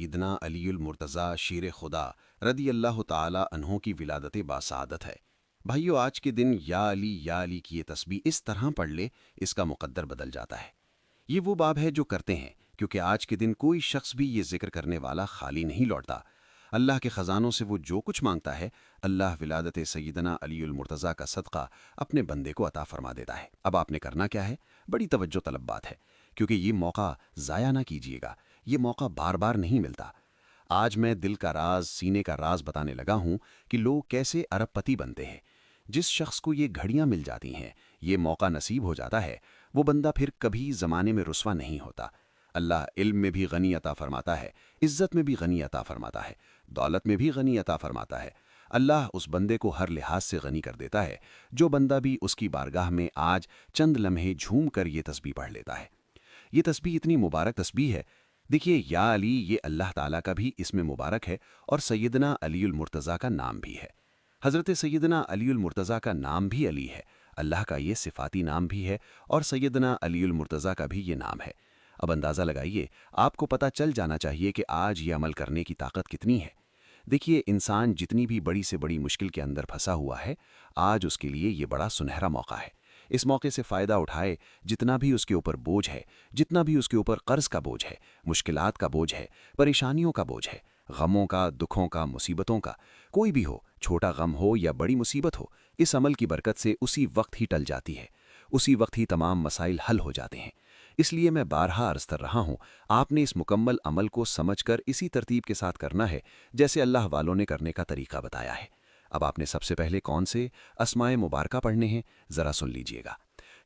سیدنا علی المرتضیٰ شیر خدا رضی اللہ تعالی عنہ کی ولادت باسعادت ہے۔ بھائیو، آج کے دن یا علی کی یہ تسبیح اس طرح پڑھ لے، اس کا مقدر بدل جاتا ہے۔ یہ وہ باب ہے جو کرتے ہیں، کیونکہ آج کے دن کوئی شخص بھی یہ ذکر کرنے والا خالی نہیں لوٹتا۔ اللہ کے خزانوں سے وہ جو کچھ مانگتا ہے، اللہ ولادت سیدنا علی المرتضیٰ کا صدقہ اپنے بندے کو عطا فرما دیتا ہے۔ اب آپ نے کرنا کیا ہے؟ بڑی توجہ طلب بات ہے، کیونکہ یہ موقع ضائع نہ کیجیے گا۔ یہ موقع بار بار نہیں ملتا۔ آج میں دل کا راز، سینے کا راز بتانے لگا ہوں کہ لوگ کیسے ارب پتی بنتے ہیں۔ جس شخص کو یہ گھڑیاں مل جاتی ہیں، یہ موقع نصیب ہو جاتا ہے، وہ بندہ پھر کبھی زمانے میں رسوا نہیں ہوتا۔ اللہ علم میں بھی غنی عطا فرماتا ہے، عزت میں بھی غنی عطا فرماتا ہے، دولت میں بھی غنی عطا فرماتا ہے۔ اللہ اس بندے کو ہر لحاظ سے غنی کر دیتا ہے، جو بندہ بھی اس کی بارگاہ میں آج چند لمحے جھوم کر یہ تسبیح پڑھ لیتا ہے۔ یہ تسبیح اتنی مبارک تسبیح ہے۔ دیکھیے، یا علی یہ اللہ تعالیٰ کا بھی اسم مبارک ہے اور سیدنا علی المرتضیٰ کا نام بھی ہے۔ حضرت سیدنا علی المرتضیٰ کا نام بھی علی ہے، اللہ کا یہ صفاتی نام بھی ہے، اور سیدنا علی المرتضیٰ کا بھی یہ نام ہے۔ اب اندازہ لگائیے، آپ کو پتہ چل جانا چاہیے کہ آج یہ عمل کرنے کی طاقت کتنی ہے۔ دیکھیے، انسان جتنی بھی بڑی سے بڑی مشکل کے اندر پھنسا ہوا ہے، آج اس کے لیے یہ بڑا سنہرا موقع ہے۔ اس موقع سے فائدہ اٹھائے۔ جتنا بھی اس کے اوپر بوجھ ہے، جتنا بھی اس کے اوپر قرض کا بوجھ ہے، مشکلات کا بوجھ ہے، پریشانیوں کا بوجھ ہے، غموں کا، دکھوں کا، مصیبتوں کا، کوئی بھی ہو، چھوٹا غم ہو یا بڑی مصیبت ہو، اس عمل کی برکت سے اسی وقت ہی ٹل جاتی ہے، اسی وقت ہی تمام مسائل حل ہو جاتے ہیں۔ اس لیے میں بارہا عرض کر رہا ہوں، آپ نے اس مکمل عمل کو سمجھ کر اسی ترتیب کے ساتھ کرنا ہے جیسے اللہ والوں نے کرنے کا طریقہ بتایا ہے۔ اب آپ نے سب سے پہلے کون سے اسمائے مبارکہ پڑھنے ہیں، ذرا سن لیجئے گا۔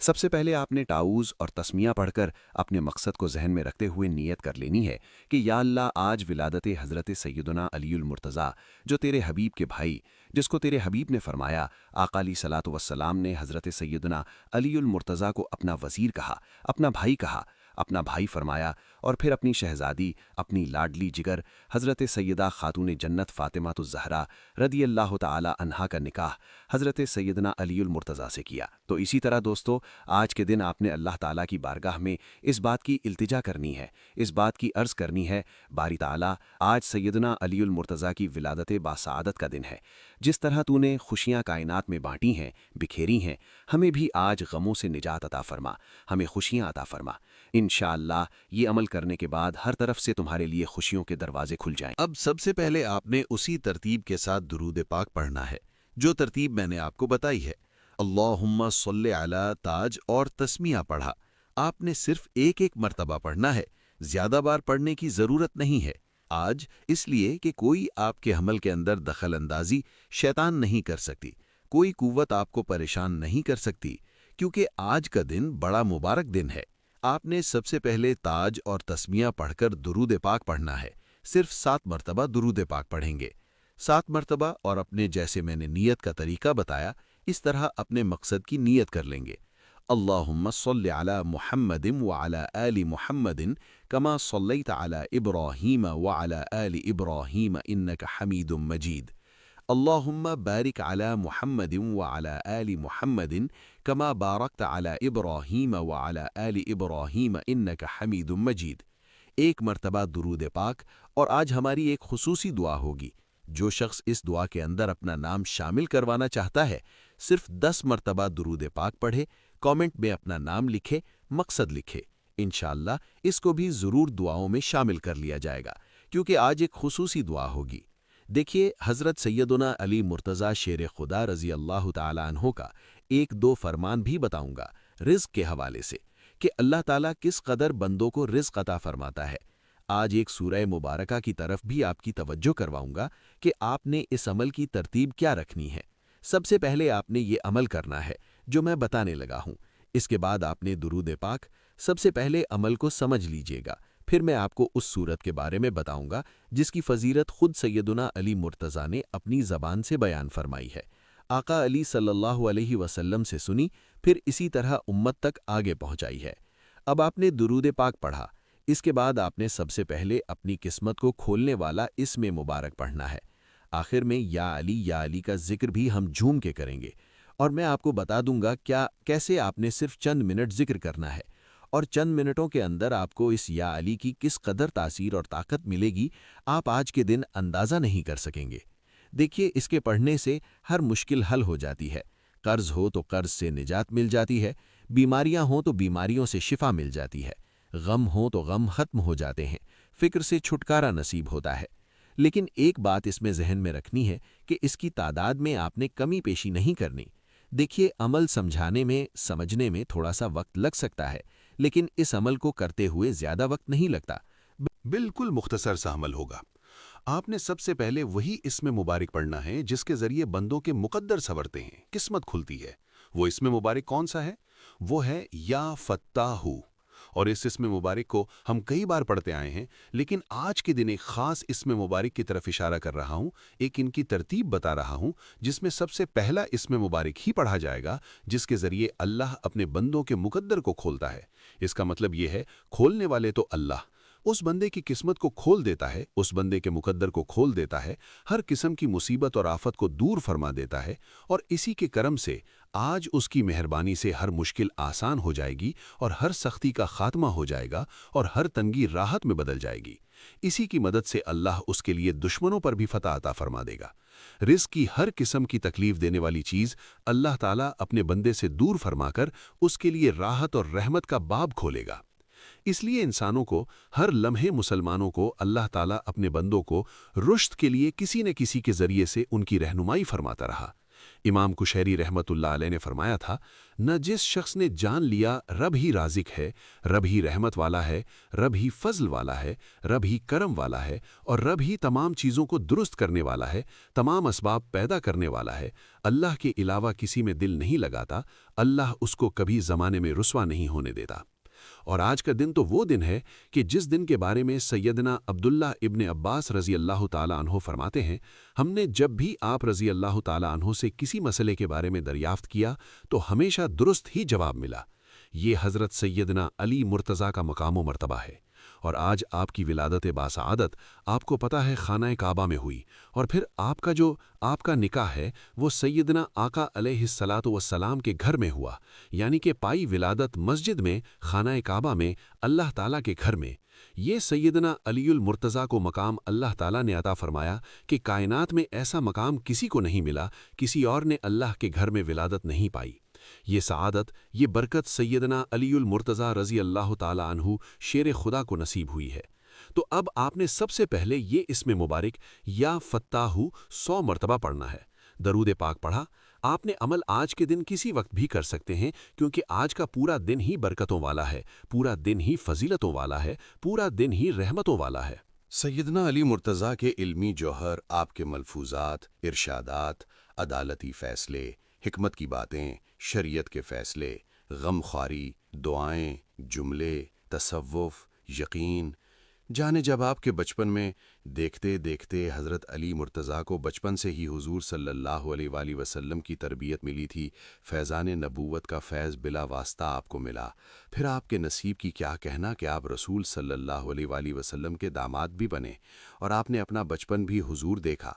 سب سے پہلے آپ نے تعوذ اور تسمیہ پڑھ کر اپنے مقصد کو ذہن میں رکھتے ہوئے نیت کر لینی ہے کہ یا اللہ، آج ولادت حضرت سیدنا علی المرتضیٰ، جو تیرے حبیب کے بھائی، جس کو تیرے حبیب نے فرمایا، آقا علیہ صلاۃ والسلام نے حضرت سیدنا علی المرتضیٰ کو اپنا وزیر کہا، اپنا بھائی کہا، اپنا بھائی فرمایا، اور پھر اپنی شہزادی، اپنی لاڈلی جگر حضرت سیدہ خاتون جنت فاطمہ الزہرا رضی اللہ تعالی عنہا کا نکاح حضرت سیدنا علی المرتضیٰ سے کیا۔ تو اسی طرح دوستو، آج کے دن آپ نے اللہ تعالیٰ کی بارگاہ میں اس بات کی التجا کرنی ہے، اس بات کی عرض کرنی ہے، باری تعالیٰ، آج سیدنا علی المرتضیٰ کی ولادت باسعادت کا دن ہے۔ جس طرح تو نے خوشیاں کائنات میں بانٹی ہیں، بکھیری ہیں، ہمیں بھی آج غموں سے نجات عطا فرما، ہمیں خوشیاں عطا فرما۔ انشاءاللہ یہ عمل کرنے کے بعد ہر طرف سے تمہارے لیے خوشیوں کے دروازے کھل جائیں۔ اب سب سے پہلے آپ نے اسی ترتیب کے ساتھ درود پاک پڑھنا ہے جو ترتیب میں نے آپ کو بتائی ہے۔ اللہم صلی علی تاج اور تسمیہ پڑھا۔ آپ نے صرف ایک ایک مرتبہ پڑھنا ہے، زیادہ بار پڑھنے کی ضرورت نہیں ہے آج، اس لیے کہ کوئی آپ کے عمل کے اندر دخل اندازی شیطان نہیں کر سکتی، کوئی قوت آپ کو پریشان نہیں کر سکتی، کیونکہ آج کا دن بڑا مبارک دن ہے۔ آپ نے سب سے پہلے تاج اور تسمیہ پڑھ کر درود پاک پڑھنا ہے۔ صرف 7 مرتبہ درود پاک پڑھیں گے، 7 مرتبہ، اور اپنے جیسے میں نے نیت کا طریقہ بتایا اس طرح اپنے مقصد کی نیت کر لیں گے۔ اللہم صلی علی محمد وعلی آل محمد کما صلیت علی ابراہیم وعلی آل ابراہیم انک حمید مجید۔ اللہم بارک علی محمد وعلی آل محمد کما بارکت علی ابراہیم وعلی آل ابراہیم انک حمید مجید۔ ایک مرتبہ درود پاک، اور آج ہماری ایک خصوصی دعا ہوگی۔ جو شخص اس دعا کے اندر اپنا نام شامل کروانا چاہتا ہے، صرف 10 مرتبہ درود پاک پڑھے، کامنٹ میں اپنا نام لکھے، مقصد لکھے۔ انشاءاللہ اس کو بھی ضرور دعاؤں میں شامل کر لیا جائے گا، کیونکہ آج ایک خصوصی دعا ہوگی۔ دیکھیے، حضرت سیدنا علی مرتضیٰ شیر خدا رضی اللہ تعالی عنہ کا ایک دو فرمان بھی بتاؤں گا رزق کے حوالے سے، کہ اللہ تعالیٰ کس قدر بندوں کو رزق عطا فرماتا ہے۔ آج ایک سورہ مبارکہ کی طرف بھی آپ کی توجہ کرواؤں گا کہ آپ نے اس عمل کی ترتیب کیا رکھنی ہے۔ سب سے پہلے آپ نے یہ عمل کرنا ہے جو میں بتانے لگا ہوں، اس کے بعد آپ نے درود پاک۔ سب سے پہلے عمل کو سمجھ لیجئے گا، پھر میں آپ کو اس صورت کے بارے میں بتاؤں گا جس کی فضیلت خود سیدنا علی مرتضیٰ نے اپنی زبان سے بیان فرمائی ہے، آقا علی صلی اللہ علیہ وسلم سے سنی، پھر اسی طرح امت تک آگے پہنچائی ہے۔ اب آپ نے درود پاک پڑھا، اس کے بعد آپ نے سب سے پہلے اپنی قسمت کو کھولنے والا اسم مبارک پڑھنا ہے۔ آخر میں یا علی کا ذکر بھی ہم جھوم کے کریں گے، اور میں آپ کو بتا دوں گا کیسے آپ نے صرف چند منٹ ذکر کرنا ہے، اور چند منٹوں کے اندر آپ کو اس یا علی کی کس قدر تاثیر اور طاقت ملے گی، آپ آج کے دن اندازہ نہیں کر سکیں گے۔ دیکھیے، اس کے پڑھنے سے ہر مشکل حل ہو جاتی ہے۔ قرض ہو تو قرض سے نجات مل جاتی ہے، بیماریاں ہوں تو بیماریوں سے شفا مل جاتی ہے، غم ہو تو غم ختم ہو جاتے ہیں، فکر سے چھٹکارا نصیب ہوتا ہے۔ لیکن ایک بات اس میں ذہن میں رکھنی ہے کہ اس کی تعداد میں آپ نے کمی پیشی نہیں کرنی۔ دیکھیے، عمل سمجھانے میں، سمجھنے میں تھوڑا سا وقت لگ سکتا ہے، لیکن اس عمل کو کرتے ہوئے زیادہ وقت نہیں لگتا۔ بالکل مختصر سا عمل ہوگا۔ آپ نے سب سے پہلے وہی اسم مبارک پڑھنا ہے جس کے ذریعے بندوں کے مقدر سنورتے ہیں، قسمت کھلتی ہے۔ وہ اسم مبارک کون سا ہے؟ وہ ہے یا فتاح۔ اور اس اسم مبارک کو ہم کئی بار پڑھتے آئے ہیں، لیکن آج کے دن ایک خاص اسم مبارک کی طرف اشارہ کر رہا ہوں، ایک ان کی ترتیب بتا رہا ہوں، جس میں سب سے پہلا اسم مبارک ہی پڑھا جائے گا جس کے ذریعے اللہ اپنے بندوں کے مقدر کو کھولتا ہے۔ اس کا مطلب یہ ہے، کھولنے والے تو اللہ اس بندے کی قسمت کو کھول دیتا ہے، اس بندے کے مقدر کو کھول دیتا ہے، ہر قسم کی مصیبت اور آفت کو دور فرما دیتا ہے، اور اسی کے کرم سے آج اس کی مہربانی سے ہر مشکل آسان ہو جائے گی اور ہر سختی کا خاتمہ ہو جائے گا اور ہر تنگی راحت میں بدل جائے گی۔ اسی کی مدد سے اللہ اس کے لیے دشمنوں پر بھی فتح عطا فرما دے گا۔ رزق کی ہر قسم کی تکلیف دینے والی چیز اللہ تعالیٰ اپنے بندے سے دور فرما کر اس کے لیے راحت اور رحمت کا باب کھولے گا۔ اس لیے انسانوں کو ہر لمحے، مسلمانوں کو اللہ تعالیٰ اپنے بندوں کو رشد کے لیے کسی نہ کسی کے ذریعے سے ان کی رہنمائی فرماتا رہا۔ امام کشیری رحمت اللہ علیہ نے فرمایا تھا، نہ جس شخص نے جان لیا رب ہی رازق ہے، رب ہی رحمت والا ہے، رب ہی فضل والا ہے، رب ہی کرم والا ہے، اور رب ہی تمام چیزوں کو درست کرنے والا ہے، تمام اسباب پیدا کرنے والا ہے، اللہ کے علاوہ کسی میں دل نہیں لگاتا، اللہ اس کو کبھی زمانے میں رسوا نہیں ہونے دیتا۔ اور آج کا دن تو وہ دن ہے کہ جس دن کے بارے میں سیدنا عبداللہ ابن عباس رضی اللہ تعالیٰ عنہ فرماتے ہیں، ہم نے جب بھی آپ رضی اللہ تعالیٰ عنہ سے کسی مسئلے کے بارے میں دریافت کیا تو ہمیشہ درست ہی جواب ملا۔ یہ حضرت سیدنا علی مرتضیٰ کا مقام و مرتبہ ہے۔ اور آج آپ کی ولادت باسعادت آپ کو پتہ ہے خانہ کعبہ میں ہوئی، اور پھر آپ کا نکاح ہے وہ سیدنا آقا علیہ الصلاۃ والسلام کے گھر میں ہوا، یعنی کہ پائی ولادت مسجد میں، خانہ کعبہ میں، اللہ تعالیٰ کے گھر میں۔ یہ سیدنا علی المرتضیٰ کو مقام اللہ تعالیٰ نے عطا فرمایا کہ کائنات میں ایسا مقام کسی کو نہیں ملا، کسی اور نے اللہ کے گھر میں ولادت نہیں پائی۔ یہ سعادت، یہ برکت سیدنا علی المرتضیٰ رضی اللہ تعالیٰ عنہ شیر خدا کو نصیب ہوئی ہے۔ تو اب آپ نے سب سے پہلے یہ اسم مبارک یا فتاح 100 مرتبہ پڑھنا ہے۔ درود پاک پڑھا۔ آپ نے عمل آج کے دن کسی وقت بھی کر سکتے ہیں، کیونکہ آج کا پورا دن ہی برکتوں والا ہے، پورا دن ہی فضیلتوں والا ہے، پورا دن ہی رحمتوں والا ہے۔ سیدنا علی مرتضیٰ کے علمی جوہر، آپ کے ملفوظات، ارشادات، عدالتی فیصلے، حکمت کی باتیں، شریعت کے فیصلے، غمخواری، دعائیں، جملے، تصوف، یقین۔ جانے جب آپ کے بچپن میں دیکھتے دیکھتے حضرت علی مرتضیٰ کو بچپن سے ہی حضور صلی اللہ علیہ وآلہ وسلم کی تربیت ملی تھی، فیضان نبوت کا فیض بلا واسطہ آپ کو ملا، پھر آپ کے نصیب کی کیا کہنا کہ آپ رسول صلی اللہ علیہ وآلہ وسلم کے داماد بھی بنے، اور آپ نے اپنا بچپن بھی حضور دیکھا۔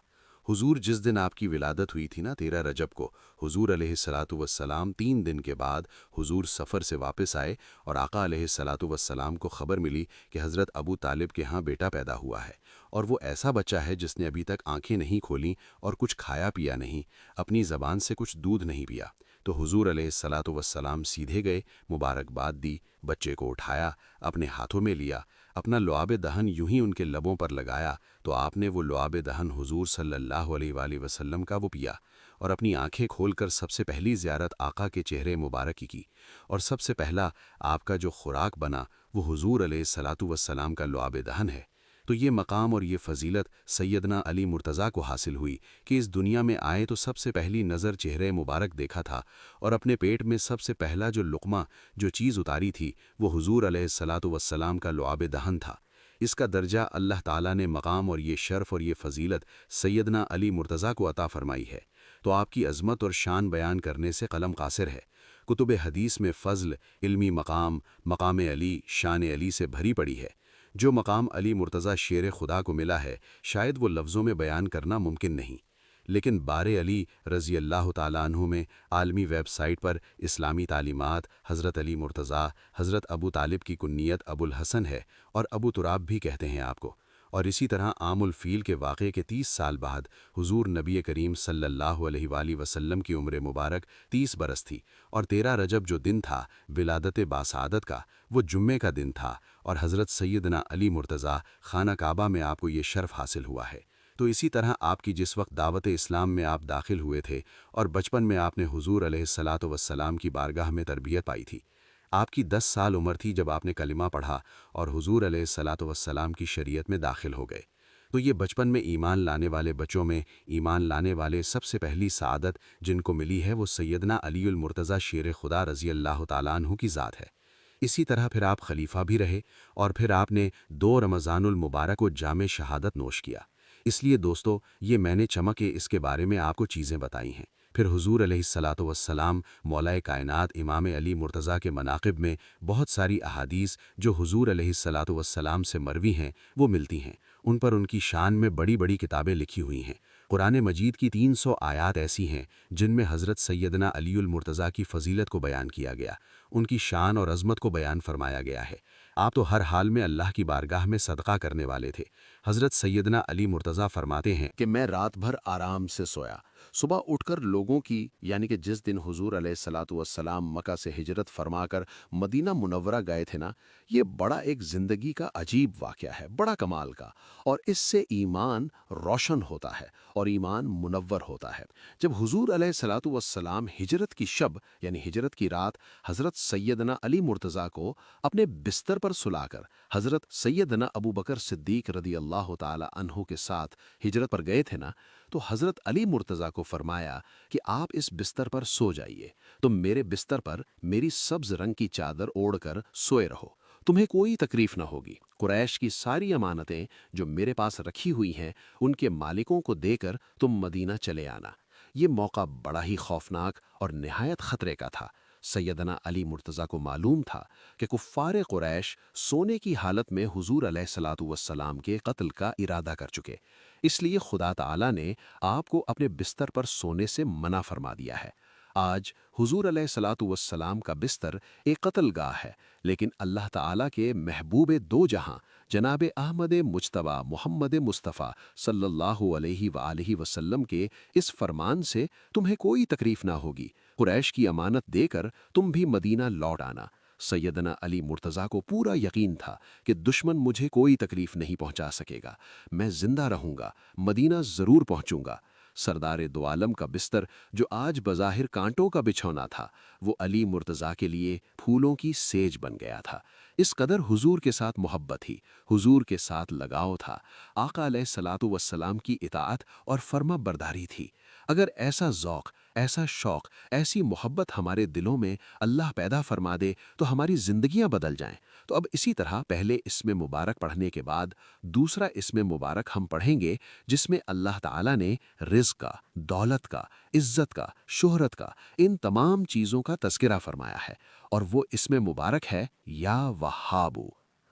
حضور جس دن آپ کی ولادت ہوئی تھی نا، 13 رجب کو، حضور علیہ الصلاۃ والسلام 3 دن کے بعد حضور سفر سے واپس آئے اور آقا علیہ الصلاۃ والسلام کو خبر ملی کہ حضرت ابو طالب کے ہاں بیٹا پیدا ہوا ہے، اور وہ ایسا بچہ ہے جس نے ابھی تک آنکھیں نہیں کھولیں اور کچھ کھایا پیا نہیں، اپنی زبان سے کچھ دودھ نہیں پیا۔ تو حضور علیہ الصلاۃ والسلام سیدھے گئے، مبارکباد دی، بچے کو اٹھایا، اپنے ہاتھوں میں لیا، اپنا لعاب دہن یوں ہی ان کے لبوں پر لگایا تو آپ نے وہ لعاب دہن حضور صلی اللہ علیہ وآلہ وسلم کا وہ پیا، اور اپنی آنکھیں کھول کر سب سے پہلی زیارت آقا کے چہرے مبارک کی، اور سب سے پہلا آپ کا جو خوراک بنا وہ حضور علیہ الصلاۃ والسلام کا لعاب دہن ہے۔ تو یہ مقام اور یہ فضیلت سیدنا علی مرتضیٰ کو حاصل ہوئی کہ اس دنیا میں آئے تو سب سے پہلی نظر چہرے مبارک دیکھا تھا، اور اپنے پیٹ میں سب سے پہلا جو لقمہ، جو چیز اتاری تھی، وہ حضور علیہ الصلاۃ والسلام کا لعاب دہن تھا۔ اس کا درجہ اللہ تعالیٰ نے مقام اور یہ شرف اور یہ فضیلت سیدنا علی مرتضیٰ کو عطا فرمائی ہے، تو آپ کی عظمت اور شان بیان کرنے سے قلم قاصر ہے۔ کتب حدیث میں فضل، علمی مقام، مقام علی، شان علی سے بھری پڑی ہے۔ جو مقام علی مرتضیٰ شیر خدا کو ملا ہے، شاید وہ لفظوں میں بیان کرنا ممکن نہیں۔ لیکن بار علی رضی اللہ تعالیٰ عنہ میں عالمی ویب سائٹ پر اسلامی تعلیمات حضرت علی مرتضیٰ حضرت ابو طالب کی کنیت ابو الحسن ہے اور ابو تراب بھی کہتے ہیں آپ کو۔ اور اسی طرح عام الفیل کے واقعے کے 30 سال بعد حضور نبی کریم صلی اللہ علیہ وآلہ وسلم کی عمر مبارک 30 برس تھی، اور 13 رجب جو دن تھا ولادت باسعادت کا، وہ جمعے کا دن تھا، اور حضرت سیدنا علی مرتضیٰ خانہ کعبہ میں آپ کو یہ شرف حاصل ہوا ہے۔ تو اسی طرح آپ کی جس وقت دعوت اسلام میں آپ داخل ہوئے تھے اور بچپن میں آپ نے حضور علیہ الصلاۃ والسلام کی بارگاہ میں تربیت پائی تھی، آپ کی 10 سال عمر تھی جب آپ نے کلمہ پڑھا اور حضور علیہ الصلاۃ والسلام کی شریعت میں داخل ہو گئے۔ تو یہ بچپن میں ایمان لانے والے بچوں میں ایمان لانے والے سب سے پہلی سعادت جن کو ملی ہے وہ سیدنا علی المرتضیٰ شیر خدا رضی اللہ تعالیٰ عنہ کی ذات ہے۔ اسی طرح پھر آپ خلیفہ بھی رہے اور پھر آپ نے 2 رمضان المبارک و جام شہادت نوش کیا۔ اس لیے دوستو، یہ میں نے چمکے اس کے بارے میں آپ کو چیزیں بتائی ہیں۔ پھر حضور علیہ الصلاۃ والسلام مولا کائنات امام علی مرتضیٰ کے مناقب میں بہت ساری احادیث جو حضور علیہ الصلاۃ والسلام سے مروی ہیں وہ ملتی ہیں۔ ان پر ان کی شان میں بڑی بڑی کتابیں لکھی ہوئی ہیں۔ قرآن مجید کی 300 آیات ایسی ہیں جن میں حضرت سیدنا علی المرتضیٰ کی فضیلت کو بیان کیا گیا، ان کی شان اور عظمت کو بیان فرمایا گیا ہے۔ آپ تو ہر حال میں اللہ کی بارگاہ میں صدقہ کرنے والے تھے۔ حضرت سیدنا علی مرتضیٰ فرماتے ہیں کہ میں رات بھر آرام سے سویا، صبح اٹھ کر لوگوں کی یعنی کہ جس دن حضور علیہ الصلاۃ والسلام مکہ سے ہجرت فرما کر مدینہ منورہ گئے تھے نا، یہ بڑا ایک زندگی کا عجیب واقعہ ہے، بڑا کمال کا، اور اس سے ایمان روشن ہوتا ہے اور ایمان منور ہوتا ہے۔ جب حضور علیہ الصلاۃ والسلام ہجرت کی شب یعنی ہجرت کی رات حضرت سیدنا علی مرتضیٰ کو اپنے بستر پر سلا کر حضرت سیدنا ابو بکر صدیق رضی اللہ تعالی عنہ کے ساتھ ہجرت پر گئے تھے نا، تو حضرت علی مرتضیٰ کو فرمایا کہ آپ اس بستر پر سو جائیے، تم میرے بستر پر میری سبز رنگ کی چادر اوڑھ کر سوئے رہو، تمہیں کوئی تکلیف نہ ہوگی۔ قریش کی ساری امانتیں جو میرے پاس رکھی ہوئی ہیں ان کے مالکوں کو دے کر تم مدینہ چلے آنا۔ یہ موقع بڑا ہی خوفناک اور نہایت خطرے کا تھا۔ سیدنا علی مرتضیٰ کو معلوم تھا کہ کفار قریش سونے کی حالت میں حضور علیہ الصلاۃ والسلام کے قتل کا ارادہ کر چکے، اس لیے خدا تعالیٰ نے آپ کو اپنے بستر پر سونے سے منع فرما دیا ہے۔ آج حضور علیہ الصلاۃ والسلام کا بستر ایک قتل گاہ ہے، لیکن اللہ تعالیٰ کے محبوب دو جہاں جناب احمد مجتبیٰ محمد مصطفیٰ صلی اللہ علیہ وآلہ وسلم کے اس فرمان سے تمہیں کوئی تکلیف نہ ہوگی۔ قریش کی امانت دے کر تم بھی مدینہ لوٹ آنا۔ سیدنا علی مرتضیٰ کو پورا یقین تھا کہ دشمن مجھے کوئی تکلیف نہیں پہنچا سکے گا، میں زندہ رہوں گا، مدینہ ضرور پہنچوں گا۔ سردار دو عالم کا بستر جو آج بظاہر کانٹوں کا بچھونا تھا، وہ علی مرتضیٰ کے لیے پھولوں کی سیج بن گیا تھا۔ اس قدر حضور کے ساتھ محبت تھی، حضور کے ساتھ لگاؤ تھا، آقا علیہ الصلاۃ والسلام کی اطاعت اور فرما برداری تھی۔ اگر ایسا ذوق، ایسا شوق، ایسی محبت ہمارے دلوں میں اللہ پیدا فرما دے تو ہماری زندگیاں بدل جائیں۔ تو اب اسی طرح پہلے اسم مبارک پڑھنے کے بعد دوسرا اسم مبارک ہم پڑھیں گے جس میں اللہ تعالیٰ نے رزق کا، دولت کا، عزت کا، شہرت کا، ان تمام چیزوں کا تذکرہ فرمایا ہے، اور وہ اسم مبارک ہے یا وہابو۔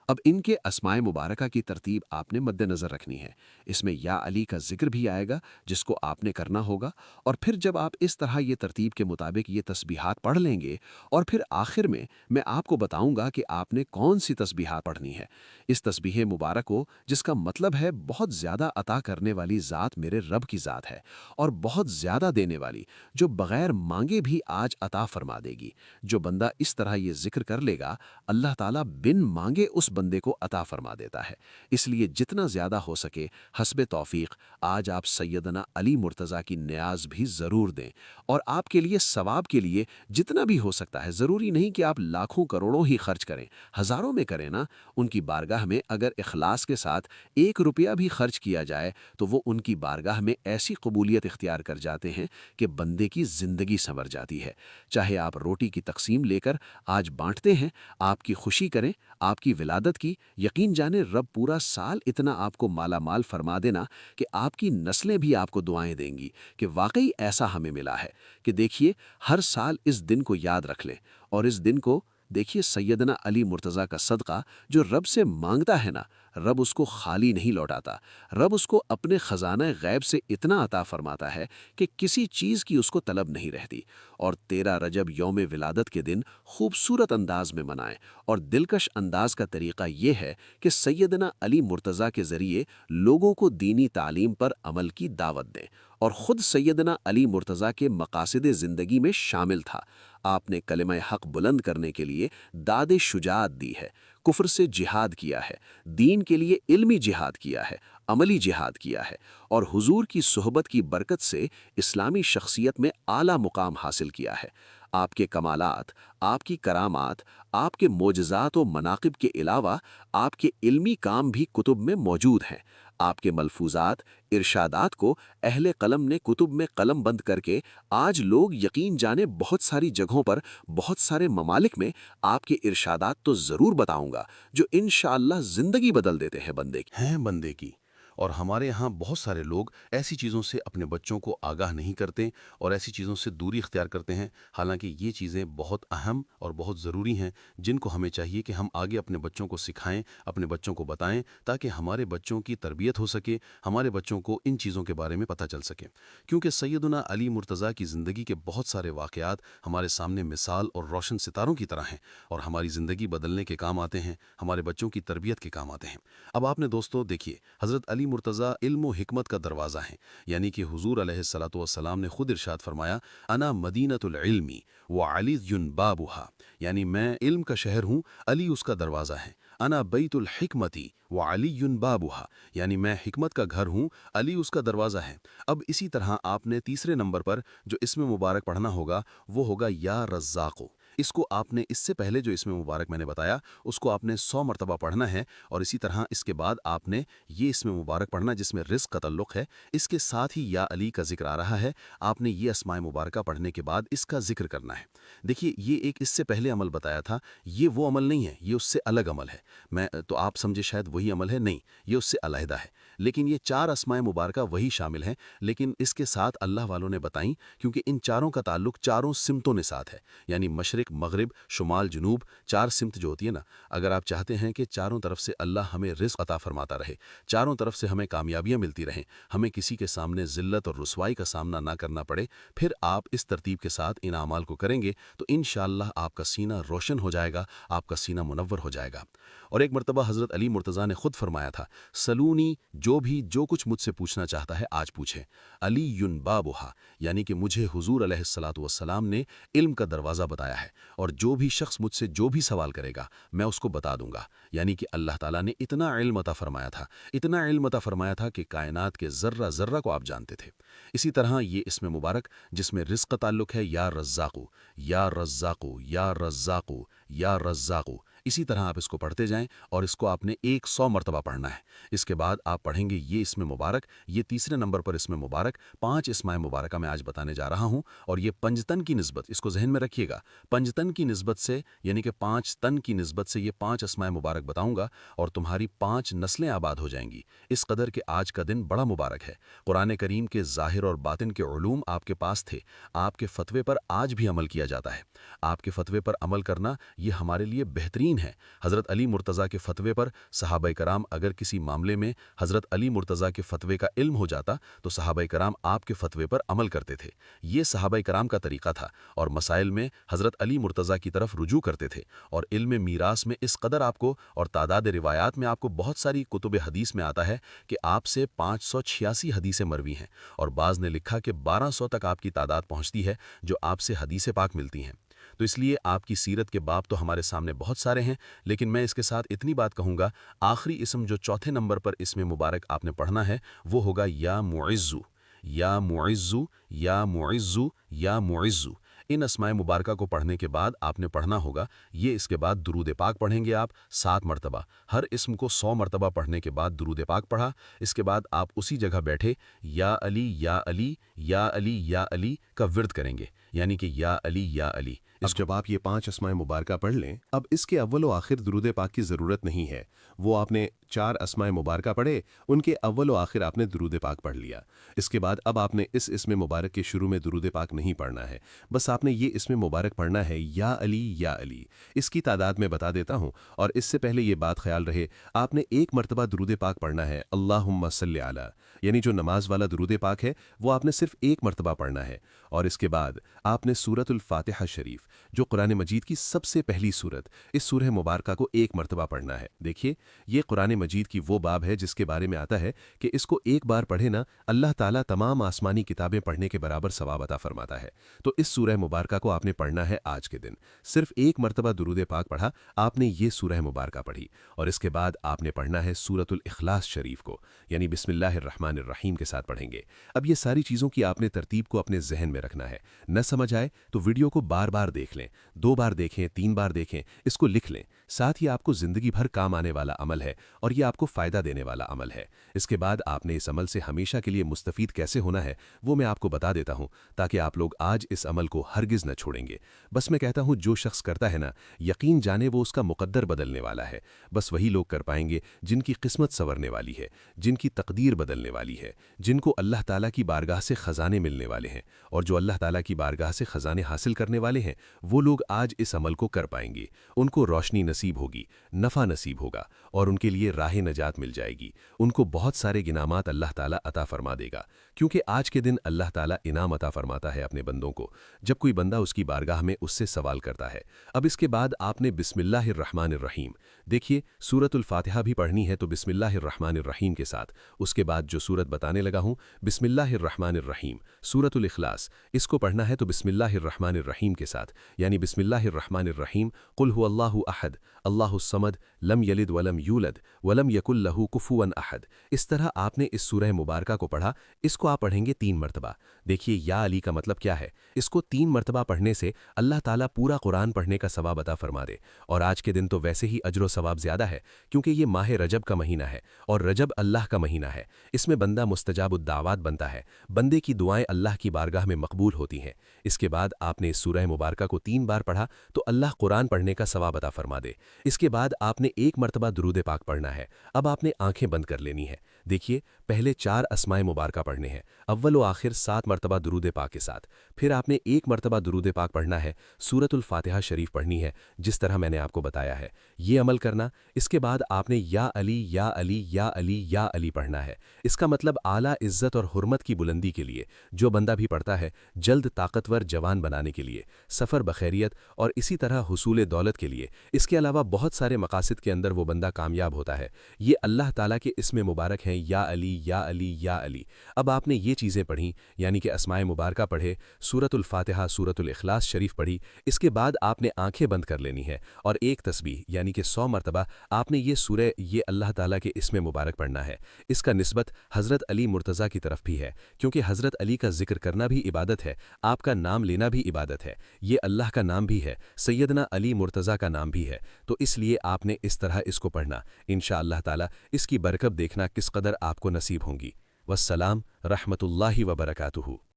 اب ان کے اسماء مبارکہ کی ترتیب آپ نے مد نظر رکھنی ہے۔ اس میں یا علی کا ذکر بھی آئے گا جس کو آپ نے کرنا ہوگا، اور پھر جب آپ اس طرح یہ ترتیب کے مطابق یہ تسبیحات پڑھ لیں گے، اور پھر آخر میں آپ کو بتاؤں گا کہ آپ نے کون سی تسبیحات پڑھنی ہے۔ اس تسبیح مبارک کو جس کا مطلب ہے بہت زیادہ عطا کرنے والی ذات میرے رب کی ذات ہے، اور بہت زیادہ دینے والی جو بغیر مانگے بھی آج عطا فرما دے گی۔ جو بندہ اس طرح یہ ذکر کر لے گا، اللہ تعالیٰ بن مانگے اس بندے کو عطا فرما دیتا ہے۔ اس لیے جتنا زیادہ ہو سکے حسب توفیق آج آپ سیدنا علی مرتضیٰ کی نیاز بھی ضرور دیں، اور آپ کے لیے ثواب کے لیے جتنا بھی ہو سکتا ہے، ضروری نہیں کہ آپ لاکھوں کروڑوں ہی خرچ کریں، ہزاروں میں کریں نا۔ ان کی بارگاہ میں اگر اخلاص کے ساتھ 1 روپیہ بھی خرچ کیا جائے تو وہ ان کی بارگاہ میں ایسی قبولیت اختیار کر جاتے ہیں کہ بندے کی زندگی سنور جاتی ہے۔ چاہے آپ روٹی کی تقسیم لے کر آج بانٹتے ہیں، آپ کی خوشی کریں، آپ کی ولادت کی، یقین جانے رب پورا سال اتنا آپ کو مالا مال فرما دینا کہ آپ کی نسلیں بھی آپ کو دعائیں دیں گی کہ واقعی ایسا ہمیں ملا ہے۔ کہ دیکھیے، ہر سال اس دن کو یاد رکھ لیں، اور اس دن کو دیکھیے سیدنا علی مرتضیٰ کا صدقہ جو رب سے مانگتا ہے نا، رب اس کو خالی نہیں لوٹاتا، رب اس کو اپنے خزانہ غیب سے اتنا عطا فرماتا ہے کہ کسی چیز کی اس کو طلب نہیں رہتی۔ اور 13 رجب یوم ولادت کے دن خوبصورت انداز میں منائیں، اور دلکش انداز کا طریقہ یہ ہے کہ سیدنا علی مرتضیٰ کے ذریعے لوگوں کو دینی تعلیم پر عمل کی دعوت دیں، اور خود سیدنا علی مرتضیٰ کے مقاصد زندگی میں شامل تھا۔ آپ نے کلمہ حق بلند کرنے کے لیے داد شجاعت دی ہے، کفر سے جہاد کیا ہے، دین کے لیے علمی جہاد کیا ہے، عملی جہاد کیا ہے، اور حضور کی صحبت کی برکت سے اسلامی شخصیت میں اعلیٰ مقام حاصل کیا ہے۔ آپ کے کمالات، آپ کی کرامات، آپ کے معجزات و مناقب کے علاوہ آپ کے علمی کام بھی کتب میں موجود ہیں۔ آپ کے ملفوظات، ارشادات کو اہل قلم نے کتب میں قلم بند کر کے آج لوگ یقین جانے بہت ساری جگہوں پر، بہت سارے ممالک میں آپ کے ارشادات تو ضرور بتاؤں گا جو انشاءاللہ زندگی بدل دیتے ہیں بندے کی۔ ہیں بندے کی۔ اور ہمارے ہاں بہت سارے لوگ ایسی چیزوں سے اپنے بچوں کو آگاہ نہیں کرتے اور ایسی چیزوں سے دوری اختیار کرتے ہیں، حالانکہ یہ چیزیں بہت اہم اور بہت ضروری ہیں، جن کو ہمیں چاہیے کہ ہم آگے اپنے بچوں کو سکھائیں، اپنے بچوں کو بتائیں، تاکہ ہمارے بچوں کی تربیت ہو سکے، ہمارے بچوں کو ان چیزوں کے بارے میں پتہ چل سکے۔ کیونکہ سیدنا علی مرتضیٰ کی زندگی کے بہت سارے واقعات ہمارے سامنے مثال اور روشن ستاروں کی طرح ہیں، اور ہماری زندگی بدلنے کے کام آتے ہیں، ہمارے بچوں کی تربیت کے کام آتے ہیں۔ اب آپ نے دوستو دیکھیے، حضرت علی مرتضیٰ علم و حکمت کا دروازہ ہیں، یعنی کہ حضور علیہ الصلاۃ والسلام نے خود ارشاد فرمایا، انا مدینۃ العلم وعلی بابھا، یعنی میں علم کا شہر ہوں، علی اس کا دروازہ ہے۔ انا بیت الحکمتی وعلی بابھا، یعنی میں حکمت کا گھر ہوں، علی اس کا دروازہ ہے۔ اب اسی طرح آپ نے تیسرے نمبر پر جو اسم مبارک پڑھنا ہوگا وہ ہوگا یا رزاق۔ اس کو آپ نے اس سے پہلے جو اسم مبارک میں نے بتایا اس کو آپ نے 100 مرتبہ پڑھنا ہے، اور اسی طرح اس کے بعد آپ نے یہ اسم مبارک پڑھنا جس میں رزق کا تعلق ہے، اس کے ساتھ ہی یا علی کا ذکر آ رہا ہے، آپ نے یہ اسماء مبارکہ پڑھنے کے بعد اس کا ذکر کرنا ہے۔ دیکھیے یہ ایک اس سے پہلے عمل بتایا تھا، یہ وہ عمل نہیں ہے، یہ اس سے الگ عمل ہے۔ میں تو آپ سمجھے شاید وہی عمل ہے، نہیں، یہ اس سے علیحدہ ہے، لیکن یہ 4 اسماء مبارکہ وہی شامل ہیں، لیکن اس کے ساتھ اللہ والوں نے بتائیں، کیونکہ ان چاروں کا تعلق چاروں سمتوں نے ساتھ ہے، یعنی مشرق، مغرب، شمال، جنوب، 4 سمت جو ہوتی ہے نا، اگر آپ چاہتے ہیں کہ چاروں طرف سے اللہ ہمیں رزق عطا فرماتا رہے، چاروں طرف سے ہمیں کامیابیاں ملتی رہیں، ہمیں کسی کے سامنے ذلت اور رسوائی کا سامنا نہ کرنا پڑے، پھر آپ اس ترتیب کے ساتھ ان اعمال کو کریں گے تو انشاءاللہ آپ کا سینہ روشن ہو جائے گا، آپ کا سینہ منور ہو جائے گا۔ اور ایک مرتبہ حضرت علی مرتضیٰ نے خود فرمایا تھا، سلونی، جو کچھ مجھ سے پوچھنا چاہتا ہے آج پوچھے، علی بابھا، یعنی کہ مجھے حضور علیہ الصلاۃ والسلام نے علم کا دروازہ بتایا ہے، اور جو بھی شخص مجھ سے جو بھی سوال کرے گا میں اس کو بتا دوں گا۔ یعنی کہ اللہ تعالیٰ نے اتنا علم عطا فرمایا تھا، اتنا علم عطا فرمایا تھا کہ کائنات کے ذرہ ذرہ کو آپ جانتے تھے۔ اسی طرح یہ اسم مبارک جس میں رزق کا تعلق ہے، یا رزاقو، یا رزاقو، یا رزاقو، یا رزاقو، اسی طرح آپ اس کو پڑھتے جائیں، اور اس کو آپ نے 100 مرتبہ پڑھنا ہے۔ اس کے بعد آپ پڑھیں گے یہ اسم مبارک، یہ تیسرے نمبر پر اسم مبارک، 5 اسماء مبارکہ میں آج بتانے جا رہا ہوں، اور یہ پنجتن کی نسبت، اس کو ذہن میں رکھیے گا، پنجتن کی نسبت سے، یعنی کہ 5 تن کی نسبت سے یہ 5 اسماء مبارک بتاؤں گا، اور تمہاری 5 نسلیں آباد ہو جائیں گی، اس قدر کہ آج کا دن بڑا مبارک ہے۔ قرآن کریم کے ظاہر اور باطن کے علوم آپ کے پاس تھے، آپ کے فتوے پر آج بھی عمل کیا جاتا ہے۔ آپ کے فتوے پر عمل کرنا یہ ہمارے لیے بہترین ہے۔ حضرت علی مرتضیٰ کے فتوے پر صحابہ کرام اگر کسی معاملے میں حضرت علی مرتضیٰ کے فتوے کا علم ہو جاتا تو صحابہ کرام آپ کے فتوے پر عمل کرتے تھے۔ یہ صحابہ کرام کا طریقہ تھا، اور مسائل میں حضرت علی مرتضیٰ کی طرف رجوع کرتے تھے، اور علم میراث میں اس قدر آپ کو، اور تعداد روایات میں آپ کو بہت ساری کتب حدیث میں آتا ہے کہ آپ سے 586 حدیثیں مروی ہیں، اور بعض نے لکھا کہ 1200 تک آپ کی تعداد پہنچتی ہے جو آپ سے حدیث پاک ملتی ہیں۔ تو اس لیے آپ کی سیرت کے باب تو ہمارے سامنے بہت سارے ہیں، لیکن میں اس کے ساتھ اتنی بات کہوں گا، آخری اسم جو چوتھے نمبر پر اسم مبارک آپ نے پڑھنا ہے وہ ہوگا یا معزو، یا معزو، یا معزو، یا معزو۔ ان اسماء مبارکہ کو پڑھنے کے بعد آپ نے پڑھنا ہوگا یہ، اس کے بعد درود پاک پڑھیں گے آپ 7 مرتبہ، ہر اسم کو 100 مرتبہ پڑھنے کے بعد درود پاک پڑھا، اس کے بعد آپ اسی جگہ بیٹھے یا علی یا علی یا علی یا علی کا ورد کریں گے، یعنی کہ یا علی یا علی، اب جب آپ یہ 5 اسماء مبارکہ پڑھ لیں، اب اس کے اول و آخر درود پاک کی ضرورت نہیں ہے۔ وہ آپ نے 4 اسماء مبارکہ پڑھے، ان کے اول و آخر آپ نے درود پاک پڑھ لیا۔ اس کے بعد اب آپ نے اس اسم مبارک کے شروع میں درود پاک نہیں پڑھنا ہے، بس آپ نے یہ اسم مبارک پڑھنا ہے یا علی یا علی۔ اس کی تعداد میں بتا دیتا ہوں، اور اس سے پہلے یہ بات خیال رہے، آپ نے ایک مرتبہ درود پاک پڑھنا ہے اللہم صلی علی، یعنی جو نماز والا درود پاک ہے وہ آپ نے صرف ایک مرتبہ پڑھنا ہے، اور اس کے بعد آپ نے سورۃ الفاتحہ شریف جو قرآن مجید کی سب سے پہلی سورت، اس سورہ مبارکہ کو ایک مرتبہ پڑھنا ہے۔ دیکھیے یہ قرآن مجید کی وہ باب ہے جس کے بارے میں آتا ہے کہ اس کو ایک بار پڑھے نا اللہ تعالیٰ تمام آسمانی کتابیں پڑھنے کے برابر ثواب عطا فرماتا ہے۔ تو اس سورہ مبارکہ کو آپ نے پڑھنا ہے آج کے دن، صرف ایک مرتبہ درود پاک پڑھا، آپ نے یہ سورہ مبارکہ پڑھی، اور اس کے بعد آپ نے پڑھنا ہے سورۃ الاخلاص شریف کو، یعنی بسم اللہ الرحمن الرحیم کے ساتھ پڑھیں گے۔ اب یہ ساری چیزوں کی آپ نے ترتیب کو اپنے ذہن میں رکھنا ہے، نہ سمجھ آئے تو ویڈیو کو بار بار دیکھ لیں، 2 بار دیکھیں، 3 بار دیکھیں، اس کو لکھ لیں، ساتھ ہی آپ کو زندگی بھر کام آنے والا عمل ہے اور یہ آپ کو فائدہ دینے والا عمل ہے۔ اس کے بعد آپ نے اس عمل سے ہمیشہ کے لیے مستفید کیسے ہونا ہے وہ میں آپ کو بتا دیتا ہوں، تاکہ آپ لوگ آج اس عمل کو ہرگز نہ چھوڑیں گے۔ بس میں کہتا ہوں جو شخص کرتا ہے نا، یقین جانے وہ اس کا مقدر بدلنے والا ہے۔ بس وہی لوگ کر پائیں گے جن کی قسمت سنورنے والی ہے، جن کی تقدیر بدلنے والی ہے، جن کو اللہ تعالیٰ کی بارگاہ سے خزانے ملنے والے ہیں، اور جو اللہ تعالیٰ کی بارگاہ سے خزانے حاصل کرنے والے ہیں وہ لوگ آج اس عمل کو کر پائیں گے۔ ان کو روشنی نصیب ہوگی، نفع نصیب ہوگا، اور ان کے لیے راہ نجات مل جائے گی۔ ان کو بہت سارے انعامات اللہ تعالیٰ عطا فرما دے گا، کیونکہ آج کے دن اللہ تعالیٰ انعام عطا فرماتا ہے اپنے بندوں کو جب کوئی بندہ اس کی بارگاہ میں اس سے سوال کرتا ہے۔ اب اس کے بعد آپ نے بسم اللہ الرحمن الرحیم، دیکھیے سورۃ الفاتحہ بھی پڑھنی ہے تو بسم اللہ الرحمن الرحیم کے ساتھ، اس کے بعد جو سورت بتانے لگا ہوں بسم اللہ الرحمن الرحیم، سورۃ الاخلاص، اس کو پڑھنا ہے تو بسم اللہ الرحمن الرحیم کے ساتھ، یعنی بسم اللہ الرحمن الرحیم، قل هو اللہ احد اللہ الصمد لم یلد ولم یولد ولم یکن لہ کفوا احد۔ اس طرح آپ نے اس سورہ مبارکہ کو پڑھا، اس کو آپ پڑھیں گے 3 مرتبہ۔ دیکھیے یا علی کا مطلب کیا ہے، اس کو 3 مرتبہ پڑھنے سے اللہ تعالیٰ پورا قرآن پڑھنے کا ثواب عطا فرما دے، اور آج کے دن تو ویسے ہی اجر و ثواب زیادہ ہے کیونکہ یہ ماہ رجب کا مہینہ ہے، اور رجب اللہ کا مہینہ ہے، اس میں بندہ مستجاب الدعوات بنتا ہے، بندے کی دعائیں اللہ کی بارگاہ میں مقبول ہوتی ہیں۔ اس کے بعد آپ نے اس سورہ مبارکہ کو 3 بار پڑھا تو اللہ قرآن پڑھنے کا ثواب عطا فرما دے۔ اس کے بعد آپ نے 1 مرتبہ درود پاک پڑھنا ہے۔ اب آپ نے آنکھیں بند کر لینی ہے۔ دیکھیے پہلے 4 اسماء مبارکہ پڑھنے ہیں، اول و آخر 7 مرتبہ درود پاک کے ساتھ، پھر آپ نے 1 مرتبہ درود پاک پڑھنا ہے، سورۃ الفاتحہ شریف پڑھنی ہے جس طرح میں نے آپ کو بتایا ہے، یہ عمل کرنا۔ اس کے بعد آپ نے یا علی یا علی یا علی یا علی پڑھنا ہے۔ اس کا مطلب اعلیٰ عزت اور حرمت کی بلندی کے لیے جو بندہ بھی پڑھتا ہے، جلد طاقتور جوان بنانے کے لیے، سفر بخیریت اور اسی طرح حصول دولت کے لیے، اس کے علاوہ بہت سارے مقاصد کے اندر وہ بندہ کامیاب ہوتا ہے۔ یہ اللہ تعالیٰ کے اسم مبارک ہیں یا علی یا علی یا علی۔ اب آپ نے یہ چیزیں پڑھیں، یعنی کہ اسماء مبارکہ پڑھے، سورۃ الفاتحہ سورۃ الاخلاص شریف پڑھی، اس کے بعد آپ نے آنکھیں بند کر لینی ہے اور ایک تسبیح یعنی کہ 100 مرتبہ آپ نے یہ سورہ یہ اللہ تعالیٰ کے اسم مبارک پڑھنا ہے۔ اس کا نسبت حضرت علی مرتضیٰ کی طرف بھی ہے، کیونکہ حضرت علی کا ذکر کرنا بھی عبادت ہے، آپ کا نام لینا بھی عبادت ہے، یہ اللہ کا نام بھی ہے، سیدنا علی مرتضیٰ کا نام بھی ہے، تو اس لیے آپ نے اس طرح اس کو پڑھنا۔ انشاءاللہ تعالیٰ اس کی برکت دیکھنا کس قدر آپ کو نصیب ہوں گی۔ والسلام رحمۃ اللہ وبرکاتہ۔